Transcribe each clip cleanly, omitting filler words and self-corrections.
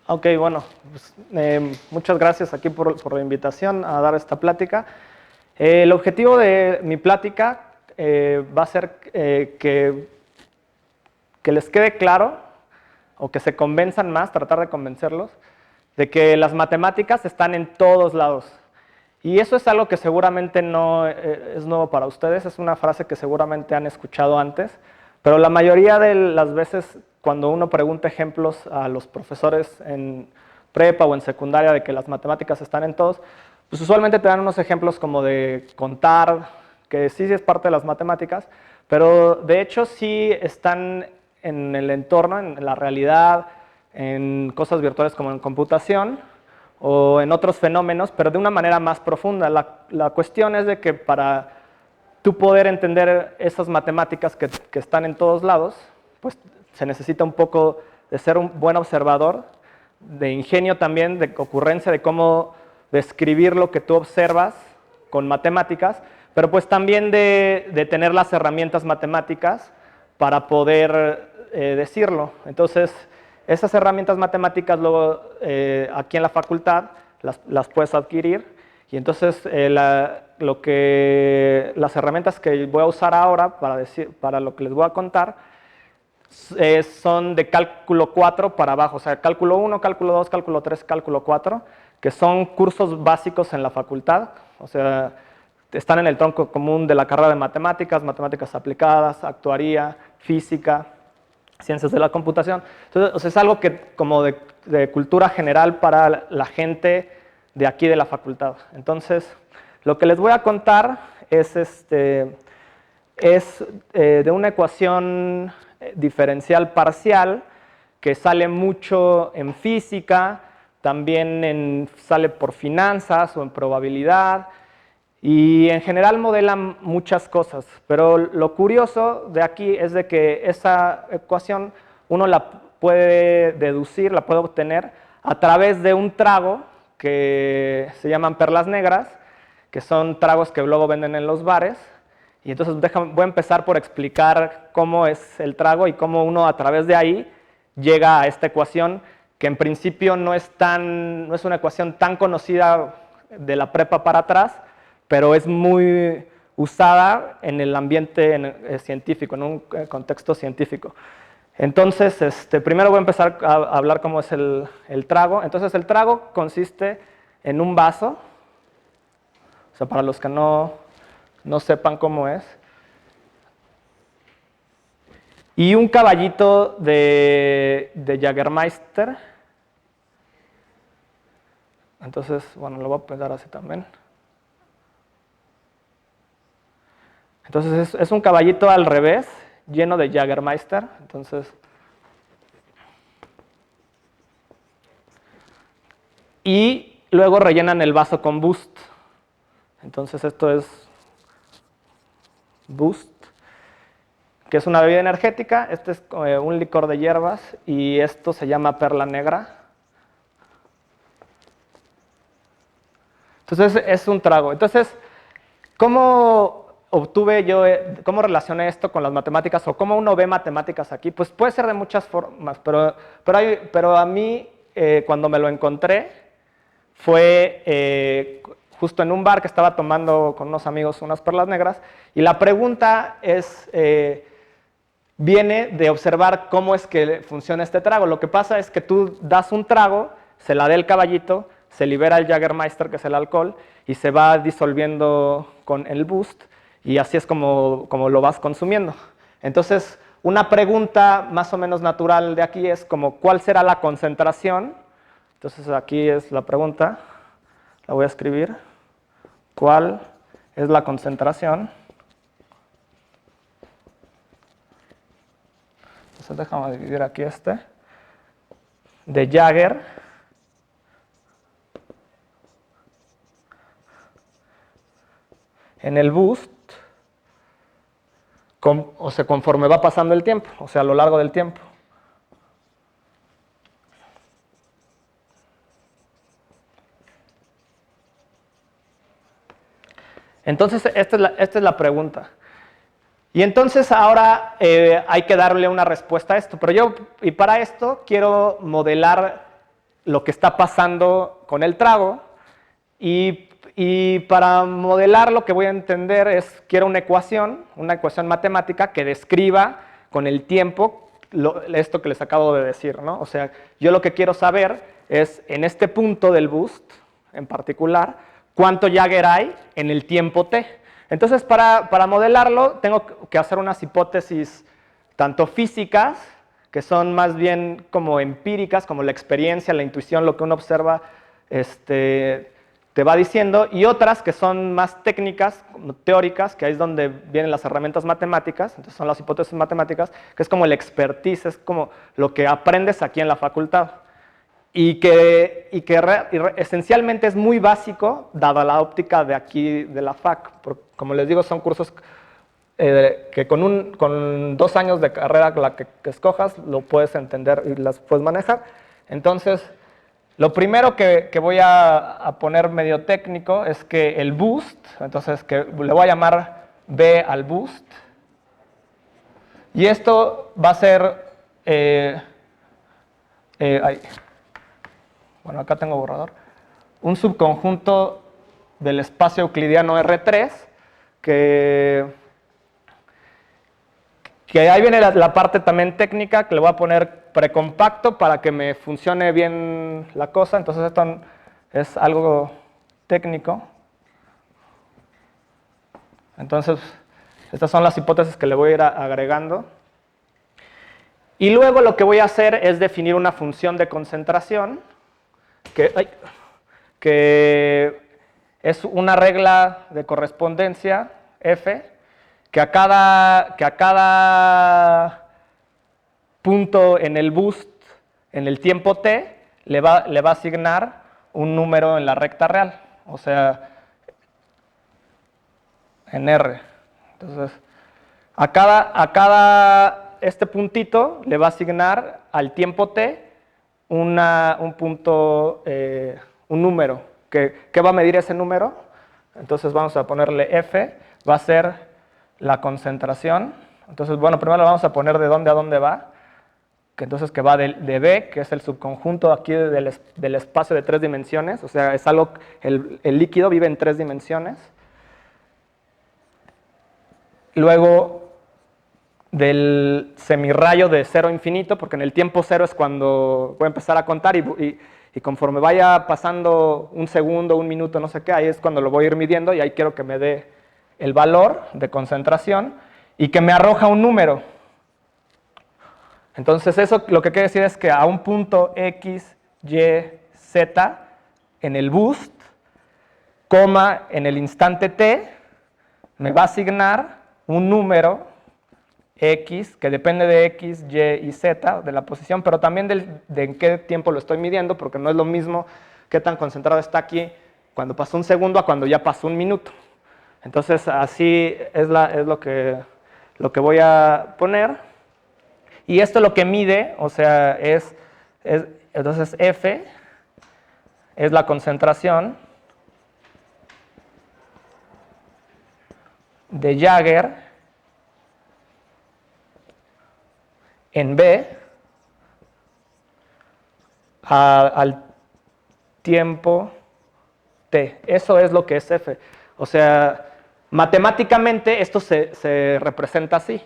Ok, bueno, pues, muchas gracias aquí por la invitación a dar esta plática. El objetivo de mi plática va a ser que les quede claro o que se convenzan más, tratar de convencerlos, de que las matemáticas están en todos lados. Y eso es algo que seguramente no es nuevo para ustedes, es una frase que seguramente han escuchado antes, pero la mayoría de las veces cuando uno pregunta ejemplos a los profesores en prepa o en secundaria de que las matemáticas están en todos, pues usualmente te dan unos ejemplos como de contar, que sí es parte de las matemáticas, pero de hecho sí están en el entorno, en la realidad, en cosas virtuales como en computación o en otros fenómenos, pero de una manera más profunda. La cuestión es de que para tú poder entender esas matemáticas que están en todos lados, pues se necesita un poco de ser un buen observador, de ingenio también, de ocurrencia, de cómo describir lo que tú observas con matemáticas, pero pues también de tener las herramientas matemáticas para poder decirlo. Entonces, esas herramientas matemáticas luego aquí en la facultad las puedes adquirir y entonces las herramientas que voy a usar ahora para lo que les voy a contar son de cálculo 4 para abajo, o sea, cálculo 1, cálculo 2, cálculo 3, cálculo 4, que son cursos básicos en la facultad, o sea, están en el tronco común de la carrera de matemáticas, matemáticas aplicadas, actuaría, física, ciencias de la computación. Entonces, o sea, es algo que como de cultura general para la gente de aquí de la facultad. Entonces, lo que les voy a contar es de una ecuación diferencial parcial que sale mucho en física, también sale por finanzas o en probabilidad, y en general modela muchas cosas, pero lo curioso de aquí es de que esa ecuación uno la puede deducir, la puede obtener a través de un trago que se llaman perlas negras, que son tragos que luego venden en los bares. Y entonces voy a empezar por explicar cómo es el trago y cómo uno a través de ahí llega a esta ecuación que en principio no es una ecuación tan conocida de la prepa para atrás, pero es muy usada en el ambiente científico, en un contexto científico. Entonces, primero voy a empezar a hablar cómo es el trago. Entonces, el trago consiste en un vaso, o sea, para los que no sepan cómo es, y un caballito de Jägermeister. Entonces, bueno, lo voy a pensar así también. Entonces es un caballito al revés, lleno de Jägermeister. Entonces, y luego rellenan el vaso con Boost. Entonces esto es Boost, que es una bebida energética. Este es un licor de hierbas y esto se llama perla negra. Entonces es un trago. Entonces, ¿cómo obtuve yo, cómo relacioné esto con las matemáticas o cómo uno ve matemáticas aquí? Pues puede ser de muchas formas, pero a mí cuando me lo encontré fue justo en un bar que estaba tomando con unos amigos unas perlas negras y la pregunta viene de observar cómo es que funciona este trago. Lo que pasa es que tú das un trago, se la da el caballito, se libera el Jägermeister, que es el alcohol, y se va disolviendo con el Boost, y así es como lo vas consumiendo. Entonces, una pregunta más o menos natural de aquí es como, ¿cuál será la concentración? Entonces, aquí es la pregunta, la voy a escribir. ¿Cuál es la concentración? Entonces, déjame dividir aquí de Jäger en el Boost, o sea, conforme va pasando el tiempo, o sea, a lo largo del tiempo. Entonces, esta es la pregunta. Y entonces ahora hay que darle una respuesta a esto. Y para esto quiero modelar lo que está pasando con el trago. Y para modelar lo que voy a entender es, quiero una ecuación matemática que describa con el tiempo esto que les acabo de decir, ¿no? O sea, yo lo que quiero saber es, en este punto del boost en particular, cuánto Jagger hay en el tiempo t. Entonces, para modelarlo, tengo que hacer unas hipótesis tanto físicas, que son más bien como empíricas, como la experiencia, la intuición, lo que uno observa, te va diciendo, y otras que son más técnicas, teóricas, que ahí es donde vienen las herramientas matemáticas, entonces son las hipótesis matemáticas, que es como el expertise, es como lo que aprendes aquí en la facultad. Y que esencialmente es muy básico, dada la óptica de aquí de la FAC. Como les digo, son cursos que con 2 años de carrera, la que escojas, lo puedes entender y las puedes manejar. Entonces, lo primero que voy a poner medio técnico es que el boost, entonces que le voy a llamar B al boost, y esto va a ser, bueno, acá tengo borrador, un subconjunto del espacio euclidiano R3, que ahí viene la parte también técnica, que le voy a poner precompacto para que me funcione bien la cosa. Entonces esto es algo técnico. Entonces, estas son las hipótesis que le voy a ir agregando. Y luego lo que voy a hacer es definir una función de concentración, que es una regla de correspondencia, f, que a cada punto en el boost, en el tiempo t, le va a asignar un número en la recta real, o sea, en R. Entonces, a cada este puntito le va a asignar al tiempo t un número. ¿Qué va a medir ese número? Entonces vamos a ponerle F, va a ser la concentración. Entonces, bueno, primero vamos a poner de dónde a dónde va, que entonces que va de B, que es el subconjunto aquí del espacio de 3 dimensiones, o sea, es algo, el líquido vive en 3 dimensiones. Luego del semirrayo de 0 a infinito, porque en el tiempo 0 es cuando voy a empezar a contar y conforme vaya pasando un segundo, un minuto, no sé qué, ahí es cuando lo voy a ir midiendo y ahí quiero que me dé el valor de concentración y que me arroja un número. Entonces eso lo que quiere decir es que a un punto X, Y, Z en el boost, coma en el instante T, me va a asignar un número X, que depende de X, Y y Z, de la posición, pero también de en qué tiempo lo estoy midiendo, porque no es lo mismo qué tan concentrado está aquí cuando pasó un segundo a cuando ya pasó un minuto. Entonces, así es lo que voy a poner. Y esto lo que mide, o sea, entonces F es la concentración de Jagger en B al tiempo t. Eso es lo que es F. O sea, matemáticamente esto se representa así.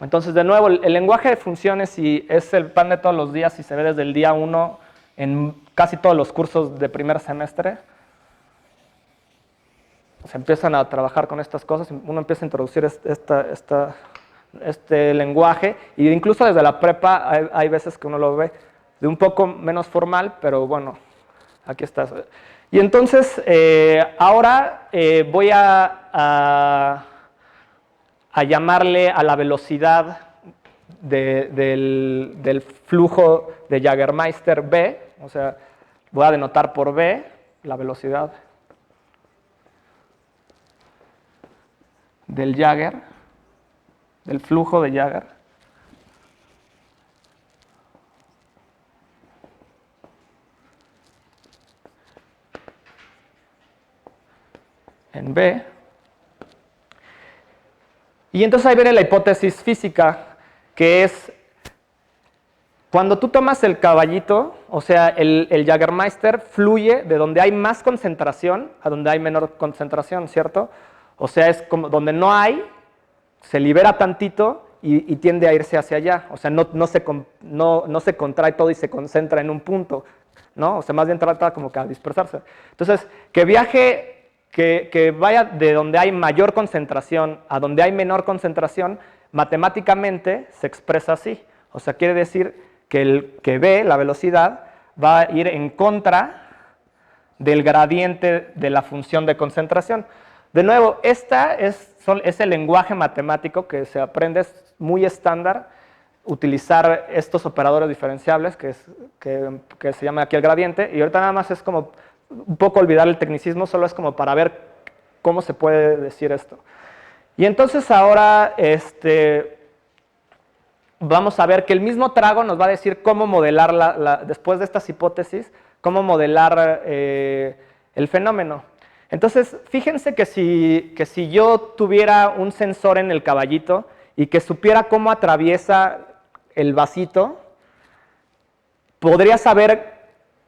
Entonces, de nuevo, el lenguaje de funciones es el pan de todos los días y se ve desde el día 1 en casi todos los cursos de primer semestre. Se empiezan a trabajar con estas cosas, uno empieza a introducir este lenguaje, e incluso desde la prepa hay veces que uno lo ve de un poco menos formal, pero bueno, aquí está. Y entonces, ahora voy a llamarle a la velocidad del flujo de Jagermeister B, o sea, voy a denotar por B la velocidad del Jagger, del flujo de Jagger. En B. Y entonces ahí viene la hipótesis física, que es Cuando tú tomas el caballito, o sea, el Jägermeister fluye de donde hay más concentración a donde hay menor concentración, ¿cierto? O sea, es como donde no hay, se libera tantito y tiende a irse hacia allá. O sea, no se contrae todo y se concentra en un punto, ¿no? O sea, más bien trata como que a dispersarse. Entonces, que viaje, que vaya de donde hay mayor concentración a donde hay menor concentración, matemáticamente se expresa así. O sea, quiere decir que v, la velocidad, va a ir en contra del gradiente de la función de concentración. De nuevo, esta es el lenguaje matemático que se aprende, es muy estándar, utilizar estos operadores diferenciables, que se llama aquí el gradiente, y ahorita nada más es como un poco olvidar el tecnicismo, solo es como para ver cómo se puede decir esto. Y entonces ahora, vamos a ver que el mismo trago nos va a decir cómo modelar, después de estas hipótesis, cómo modelar el fenómeno. Entonces, fíjense que si yo tuviera un sensor en el caballito y que supiera cómo atraviesa el vasito, podría saber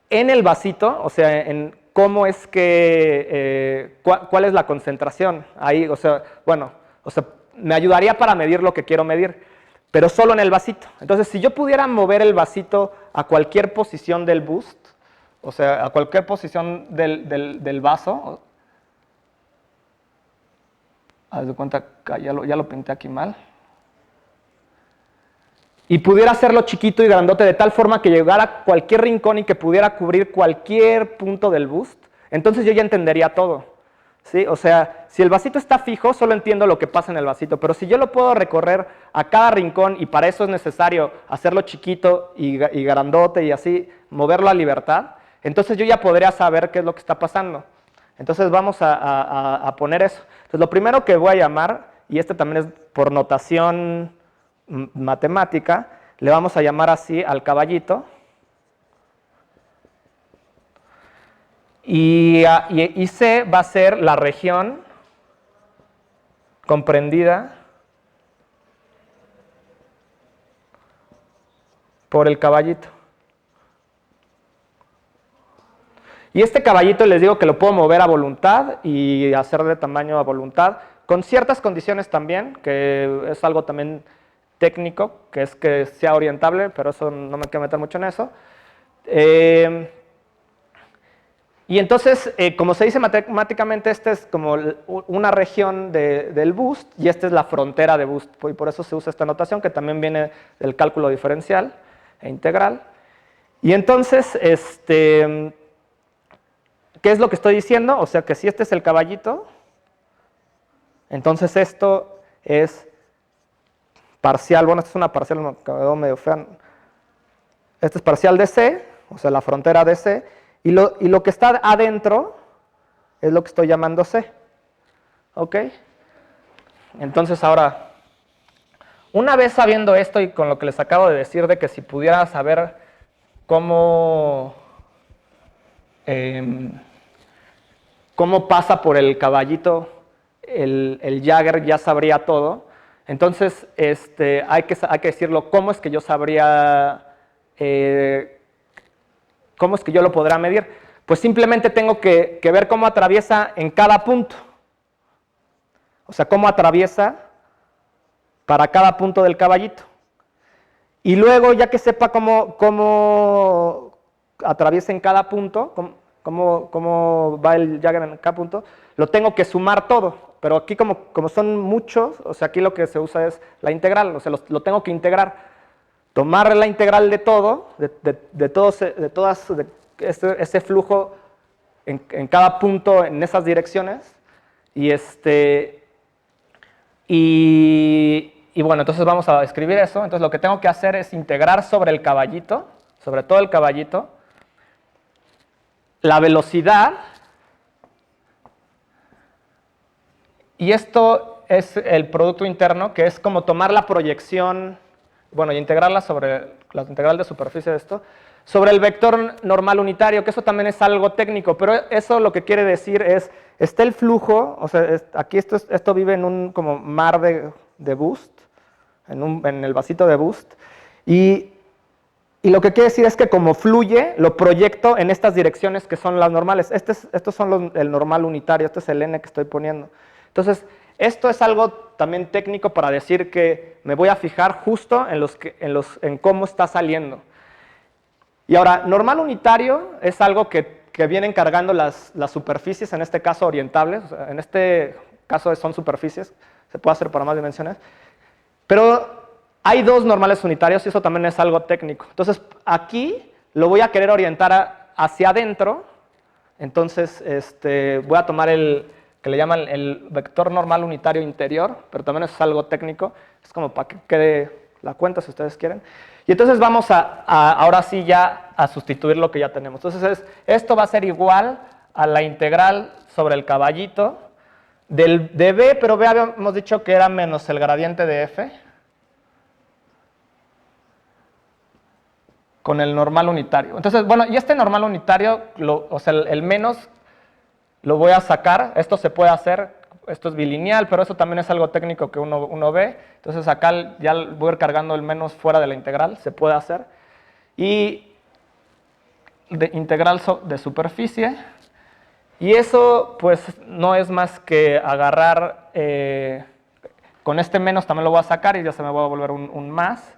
en el vasito, o sea, en cómo es que, cuál es la concentración ahí, o sea, bueno, me ayudaría para medir lo que quiero medir, pero solo en el vasito. Entonces, si yo pudiera mover el vasito a cualquier posición del boost, o sea, a cualquier posición del vaso, haz de cuenta que ya lo pinté aquí mal, y pudiera hacerlo chiquito y grandote de tal forma que llegara a cualquier rincón y que pudiera cubrir cualquier punto del boost, entonces yo ya entendería todo. ¿Sí? O sea, si el vasito está fijo, solo entiendo lo que pasa en el vasito, pero si yo lo puedo recorrer a cada rincón y para eso es necesario hacerlo chiquito y grandote y así moverlo a libertad, entonces yo ya podría saber qué es lo que está pasando. Entonces vamos a poner eso. Entonces lo primero que voy a llamar, y este también es por notación matemática, le vamos a llamar así al caballito. Y C va a ser la región comprendida por el caballito. Y este caballito les digo que lo puedo mover a voluntad y hacer de tamaño a voluntad, con ciertas condiciones también, que es algo también técnico, que es que sea orientable, pero eso no me quiero meter mucho en eso. Y entonces, como se dice matemáticamente, esta es como una región del boost y esta es la frontera de boost. Y por eso se usa esta notación que también viene del cálculo diferencial e integral. Y entonces, ¿qué es lo que estoy diciendo? O sea que si este es el caballito, entonces esto es parcial. Bueno, esta es una parcial, me quedó medio fea. Este es parcial de C, o sea, la frontera de C. Y lo que está adentro es lo que estoy llamando C. ¿Ok? Entonces ahora, una vez sabiendo esto y con lo que les acabo de decir de que si pudiera saber cómo pasa por el caballito el Jagger, ya sabría todo. Entonces hay que decirlo, ¿cómo es que yo sabría... ¿Cómo es que yo lo podrá medir? Pues simplemente tengo que ver cómo atraviesa en cada punto. O sea, cómo atraviesa para cada punto del caballito. Y luego, ya que sepa cómo atraviesa en cada punto, cómo va el Jagger en cada punto, lo tengo que sumar todo. Pero aquí como son muchos, o sea, aquí lo que se usa es la integral, o sea, lo tengo que integrar. Tomar la integral de todo, ese flujo en cada punto en esas direcciones, y bueno, entonces vamos a escribir eso. Entonces lo que tengo que hacer es integrar sobre el caballito, sobre todo el caballito, la velocidad, y esto es el producto interno, que es como tomar la proyección, bueno, y integrarla sobre la integral de superficie de esto, sobre el vector normal unitario, que eso también es algo técnico, pero eso lo que quiere decir es, está el flujo, o sea, aquí esto vive en un como mar de boost, en el vasito de boost, y Y lo que quiere decir es que como fluye, lo proyecto en estas direcciones que son las normales. Estos son el normal unitario, este es el n que estoy poniendo. Entonces, esto es algo también técnico para decir que me voy a fijar justo en cómo está saliendo. Y ahora, normal unitario es algo que vienen cargando las superficies, en este caso orientables, o sea, en este caso son superficies, se puede hacer para más dimensiones, pero hay dos normales unitarios y eso también es algo técnico. Entonces, aquí lo voy a querer orientar hacia adentro, entonces voy a tomar el que le llaman el vector normal unitario interior, pero también eso es algo técnico, es como para que quede la cuenta si ustedes quieren. Y entonces vamos ahora sí ya a sustituir lo que ya tenemos. Entonces esto va a ser igual a la integral sobre el caballito de B, pero B habíamos dicho que era menos el gradiente de F con el normal unitario. Entonces, bueno, y este normal unitario, o sea, el menos lo voy a sacar, esto se puede hacer, esto es bilineal, pero eso también es algo técnico que uno ve, entonces acá ya voy a ir cargando el menos fuera de la integral, se puede hacer, y de integral de superficie, y eso pues no es más que agarrar, con este menos también lo voy a sacar y ya se me va a volver un más,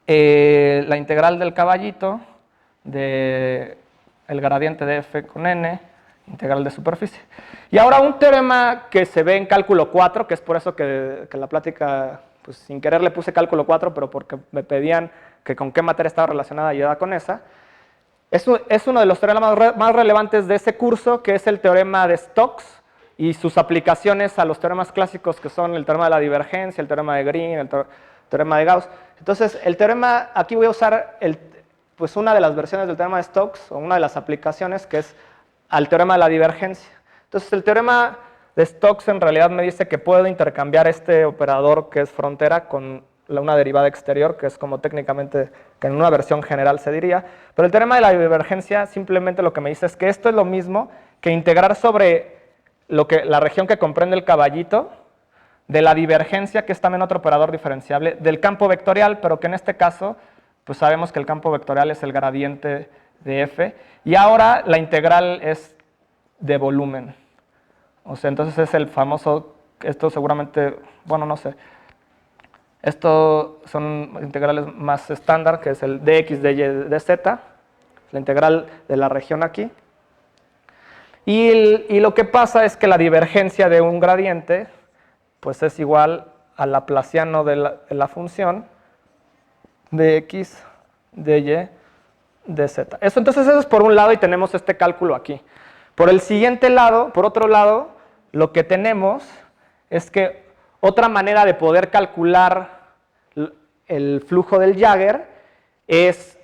la integral del caballito de el gradiente de f con n, integral de superficie. Y ahora un teorema que se ve en cálculo 4, que es por eso que en la plática, pues sin querer le puse cálculo 4, pero porque me pedían que con qué materia estaba relacionada y era con esa. Es uno de los teoremas más relevantes de ese curso, que es el teorema de Stokes y sus aplicaciones a los teoremas clásicos que son el teorema de la divergencia, el teorema de Green, el teorema de Gauss. Entonces, el teorema, aquí voy a usar pues una de las versiones del teorema de Stokes, o una de las aplicaciones, que es al teorema de la divergencia. Entonces, el teorema de Stokes en realidad me dice que puedo intercambiar este operador que es frontera con una derivada exterior, que es como técnicamente, que en una versión general se diría, pero el teorema de la divergencia simplemente lo que me dice es que esto es lo mismo que integrar sobre la región que comprende el caballito, de la divergencia, que es también otro operador diferenciable, del campo vectorial, pero que en este caso, pues sabemos que el campo vectorial es el gradiente de f, y ahora la integral es de volumen. O sea, entonces es el famoso, esto seguramente, bueno, no sé, estos son integrales más estándar, que es el dx, dy, dz, la integral de la región aquí. Y lo que pasa es que la divergencia de un gradiente pues es igual al laplaciano de la función de x, de y, de z. Entonces eso es por un lado y tenemos este cálculo aquí. Por el siguiente lado, por otro lado, lo que tenemos es que otra manera de poder calcular el flujo del Jagger es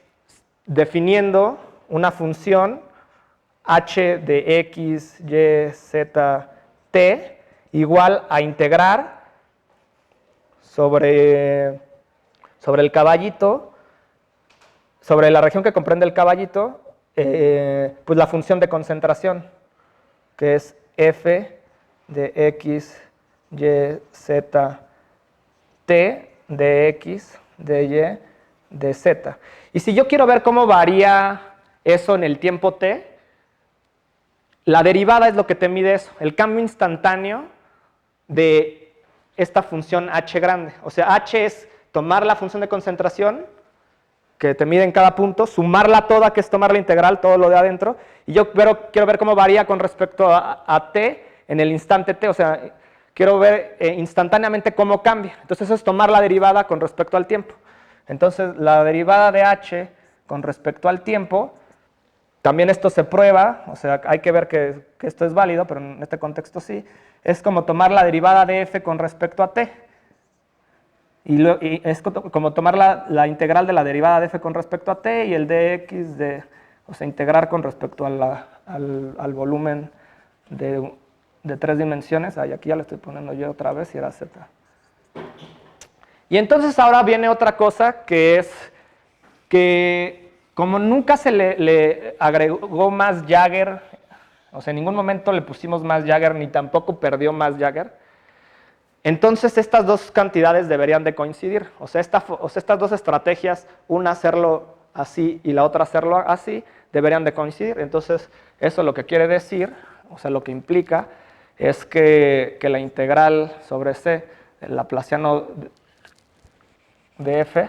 definiendo una función h de x, y, z, t, igual a integrar sobre el caballito, sobre la región que comprende el caballito, pues la función de concentración, que es f de x, y, z, t de x, de y, de z. Y si yo quiero ver cómo varía eso en el tiempo t, la derivada es lo que te mide eso, el cambio instantáneo de esta función h grande. O sea, h es tomar la función de concentración que te mide en cada punto, sumarla toda, que es tomar la integral, todo lo de adentro, y yo quiero ver cómo varía con respecto a t en el instante t, o sea, quiero ver instantáneamente cómo cambia. Entonces eso es tomar la derivada con respecto al tiempo. Entonces la derivada de h con respecto al tiempo, también esto se prueba, o sea, hay que ver que esto es válido, pero en este contexto sí, es como tomar la derivada de f con respecto a t. Y es como tomar la integral de la derivada de f con respecto a t y el dx, o sea, integrar con respecto al volumen de 3 dimensiones. Ay, aquí ya le estoy poniendo yo otra vez y era z. Y entonces ahora viene otra cosa, que es que como nunca se le agregó más Jagger, o sea, en ningún momento le pusimos más Jagger, ni tampoco perdió más Jagger, entonces estas dos cantidades deberían de coincidir. O sea, estas dos estrategias, una hacerlo así y la otra hacerlo así, deberían de coincidir. Entonces, eso lo que quiere decir, o sea, lo que implica, es que la integral sobre C del laplaciano de f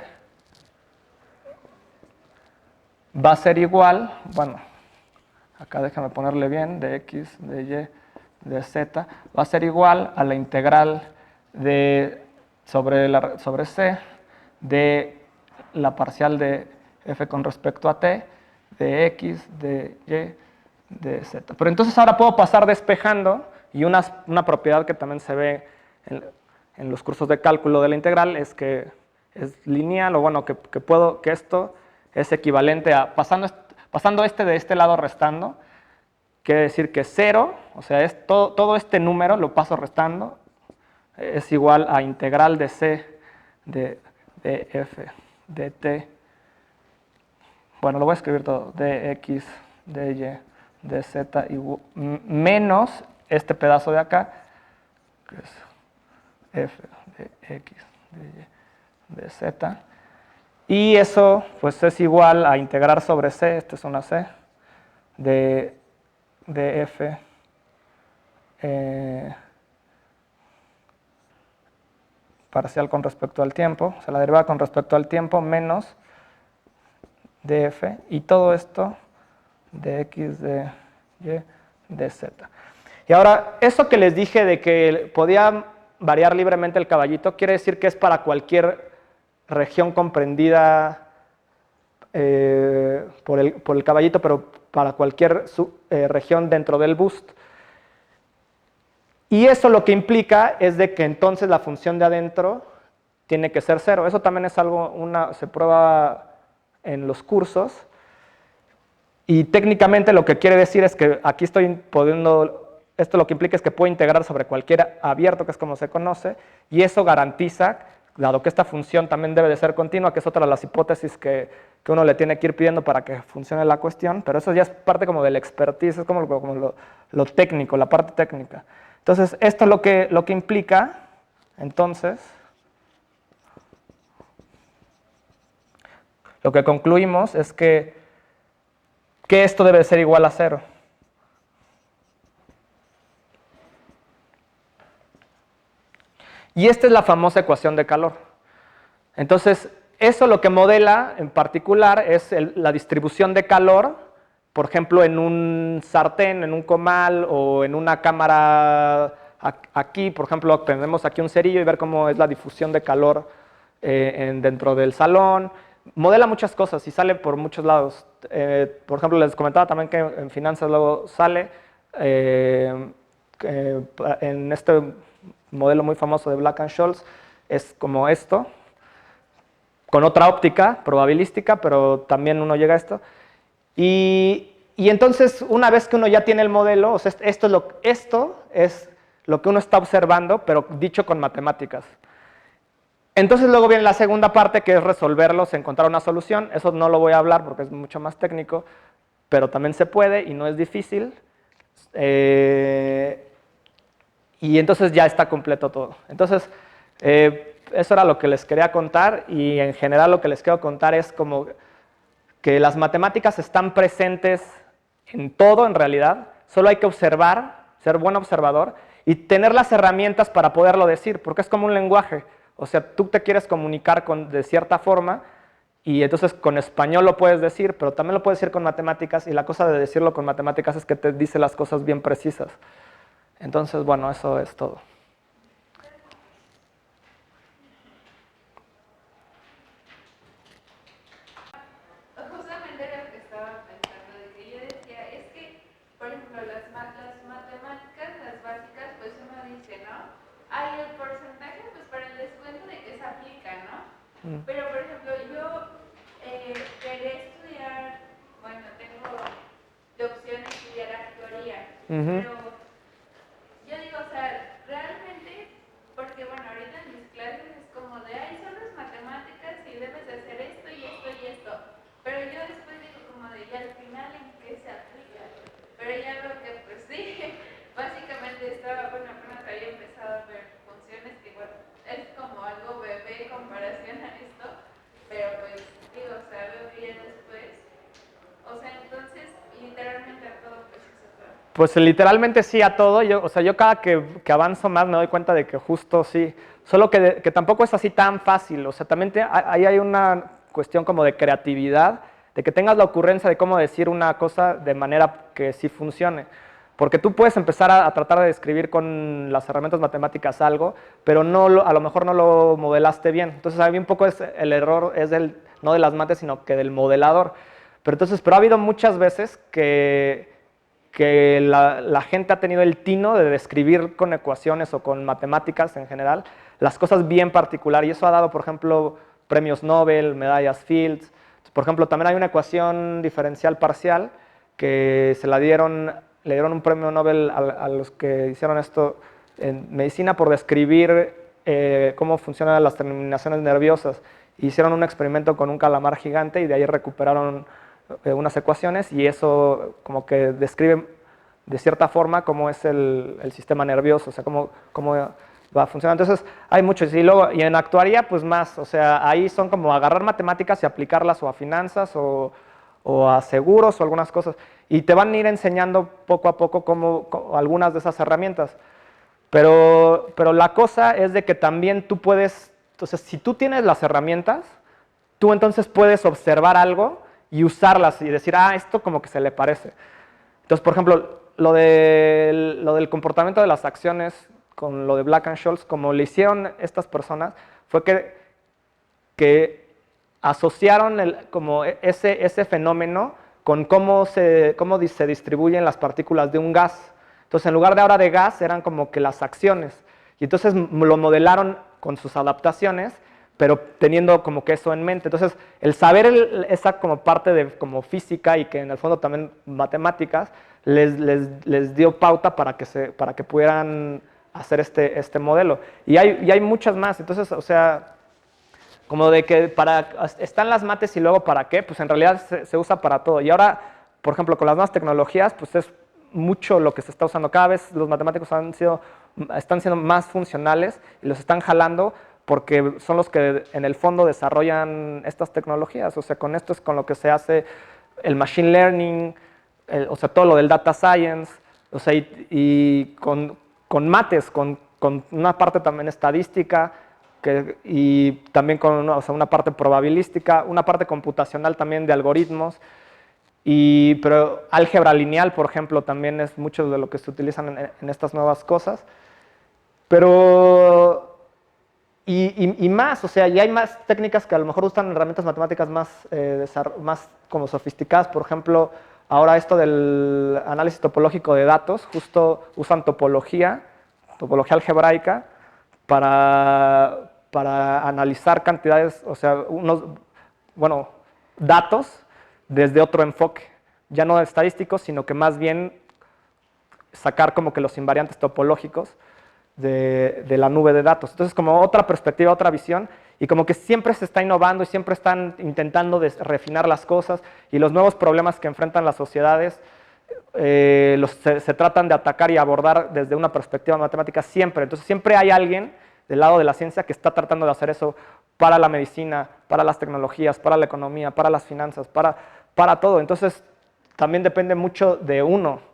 va a ser igual, bueno, acá déjame ponerle bien, de x, de y, de z, va a ser igual a la integral sobre c de la parcial de f con respecto a t, de x, de y, de z. Pero entonces ahora puedo pasar despejando, y una propiedad que también se ve en los cursos de cálculo de la integral es que es lineal, o bueno, que esto es equivalente a, pasando de este lado restando, quiere decir que 0, o sea, todo este número lo paso restando, es igual a integral de c de f de t, bueno, lo voy a escribir todo, de x, de y, de z, menos este pedazo de acá, que es f de x, de y, de z, y eso pues es igual a integrar sobre c, esta es una c, de f parcial con respecto al tiempo, o sea, la derivada con respecto al tiempo menos df, y todo esto de x, de y, de z. Y ahora, eso que les dije de que podía variar libremente el caballito, quiere decir que es para cualquier región comprendida por el caballito, pero para cualquier región dentro del boost. Y eso lo que implica es de que entonces la función de adentro tiene que ser 0. Eso también es algo, se prueba en los cursos. Y técnicamente lo que quiere decir es que aquí estoy poniendo, esto lo que implica es que puedo integrar sobre cualquier abierto, que es como se conoce, y eso garantiza, dado que esta función también debe de ser continua, que es otra de las hipótesis que uno le tiene que ir pidiendo para que funcione la cuestión, pero eso ya es parte como del expertise, es como lo técnico, la parte técnica. Entonces, esto es lo que implica, entonces, lo que concluimos es que esto debe ser igual a 0. Y esta es la famosa ecuación de calor. Entonces, eso lo que modela en particular es la distribución de calor, por ejemplo, en un sartén, en un comal o en una cámara aquí, por ejemplo, tenemos aquí un cerillo y ver cómo es la difusión de calor dentro del salón. Modela muchas cosas y sale por muchos lados. Por ejemplo, les comentaba también que en finanzas luego sale en este modelo muy famoso de Black and Scholes, es como esto, con otra óptica probabilística, pero también uno llega a esto. Y entonces, una vez que uno ya tiene el modelo, o sea, esto es lo que uno está observando, pero dicho con matemáticas. Entonces luego viene la segunda parte, que es resolverlos, encontrar una solución. Eso no lo voy a hablar porque es mucho más técnico, pero también se puede y no es difícil. Y entonces ya está completo todo. Entonces, eso era lo que les quería contar, y en general lo que les quiero contar es como que las matemáticas están presentes en todo en realidad, solo hay que observar, ser buen observador y tener las herramientas para poderlo decir, porque es como un lenguaje. O sea, tú te quieres comunicar de cierta forma y entonces con español lo puedes decir, pero también lo puedes decir con matemáticas, y la cosa de decirlo con matemáticas es que te dice las cosas bien precisas. Entonces, bueno, eso es todo. Justamente era lo que estaba pensando, de que yo decía, es que, por ejemplo, las matemáticas, las básicas, pues uno dice, ¿no? Hay el porcentaje, pues para el descuento de que se aplica, ¿no? Pero, por ejemplo, yo quería estudiar, bueno, tengo de opción estudiar actuaría, pero yo digo, o sea, realmente, porque bueno, ahorita en mis clases es como de, ay, solo es matemáticas y debes de hacer esto y esto y esto. Pero yo después digo como de, ¿y al final en qué se aplica? Pero ya veo que pues sí, básicamente estaba, bueno, apenas había empezado a ver funciones que O sea, entonces, literalmente a todo proceso. Pues literalmente sí a todo. O sea, yo cada que avanzo más me doy cuenta de que justo sí. Solo que tampoco es así tan fácil. O sea, también ahí hay una cuestión como de creatividad, de que tengas la ocurrencia de cómo decir una cosa de manera que sí funcione. Porque tú puedes empezar a tratar de describir con las herramientas matemáticas algo, pero a lo mejor no lo modelaste bien. Entonces, a mí un poco el error es no de las mates, sino que del modelador. Pero ha habido muchas veces que la gente ha tenido el tino de describir con ecuaciones o con matemáticas en general las cosas bien particular, y eso ha dado, por ejemplo, premios Nobel, medallas Fields. Por ejemplo, también hay una ecuación diferencial parcial que le dieron un premio Nobel a los que hicieron esto en medicina por describir cómo funcionan las terminaciones nerviosas. Hicieron un experimento con un calamar gigante y de ahí recuperaron unas ecuaciones, y eso como que describe de cierta forma cómo es el sistema nervioso, o sea, cómo va a funcionar. Entonces, hay muchos. Y en actuaría, pues más, o sea, ahí son como agarrar matemáticas y aplicarlas o a finanzas o a seguros o algunas cosas. Y te van a ir enseñando poco a poco algunas de esas herramientas. Pero la cosa es de que también tú puedes, entonces, si tú tienes las herramientas, tú entonces puedes observar algo y usarlas y decir, esto como que se le parece. Entonces, por ejemplo, lo del comportamiento de las acciones con lo de Black and Scholes, como le hicieron estas personas, fue que asociaron como ese fenómeno con cómo se distribuyen las partículas de un gas. Entonces, en lugar de ahora de gas, eran como que las acciones. Y entonces lo modelaron con sus adaptaciones, pero teniendo como que eso en mente. Entonces, el saber esa como parte de como física y que en el fondo también matemáticas, les dio pauta para que pudieran hacer este modelo. Y hay muchas más. Entonces, o sea, como de que están las mates y luego para qué, pues en realidad se usa para todo. Y ahora, por ejemplo, con las nuevas tecnologías, pues es mucho lo que se está usando. Cada vez los matemáticos están siendo más funcionales y los están jalando porque son los que en el fondo desarrollan estas tecnologías. O sea, con esto es con lo que se hace el machine learning, o sea, todo lo del data science, o sea, y con mates, con una parte también estadística, y también con una parte probabilística, una parte computacional también de algoritmos, pero álgebra lineal, por ejemplo, también es mucho de lo que se utilizan en estas nuevas cosas. Pero y más, o sea, y hay más técnicas que a lo mejor usan herramientas matemáticas más como sofisticadas. Por ejemplo, ahora esto del análisis topológico de datos, justo usan topología algebraica para analizar cantidades, o sea, datos desde otro enfoque, ya no estadístico, sino que más bien sacar como que los invariantes topológicos de la nube de datos. Entonces, como otra perspectiva, otra visión, y como que siempre se está innovando y siempre están intentando refinar las cosas, y los nuevos problemas que enfrentan las sociedades se tratan de atacar y abordar desde una perspectiva matemática siempre. Entonces, siempre hay alguien del lado de la ciencia que está tratando de hacer eso para la medicina, para las tecnologías, para la economía, para las finanzas, para todo. Entonces, también depende mucho de uno.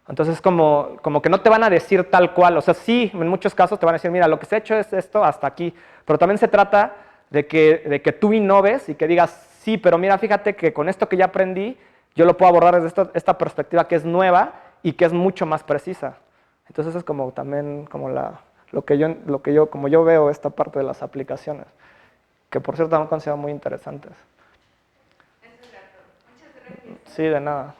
Entonces, como que no te van a decir tal cual, o sea, sí, en muchos casos te van a decir, mira, lo que se ha hecho es esto hasta aquí, pero también se trata de que tú innoves y que digas, sí, pero mira, fíjate que con esto que ya aprendí, yo lo puedo abordar desde esta perspectiva que es nueva y que es mucho más precisa. Entonces, es como también como como yo veo esta parte de las aplicaciones, que por cierto me considero muy interesantes. Eso es todo. Muchas gracias. Sí, de nada.